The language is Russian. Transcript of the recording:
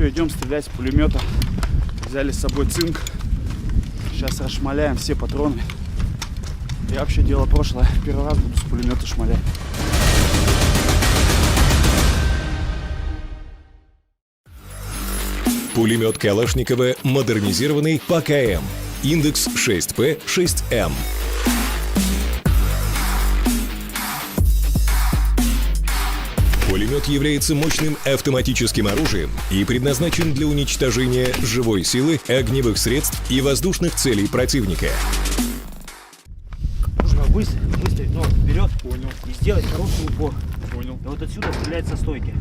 что, идем стрелять с пулемета. Взяли с собой цинк. Сейчас расшмаляем все патроны. И вообще дело прошлое. Первый раз буду с пулемета шмалять. Пулемет Калашникова модернизированный ПКМ. Индекс 6П6М. Пулемет является мощным автоматическим оружием и предназначен для уничтожения живой силы, огневых средств и воздушных целей противника. Нужно выставить ногу вперед. Понял. И сделать хороший упор. Понял. И вот отсюда стрелять со стойки.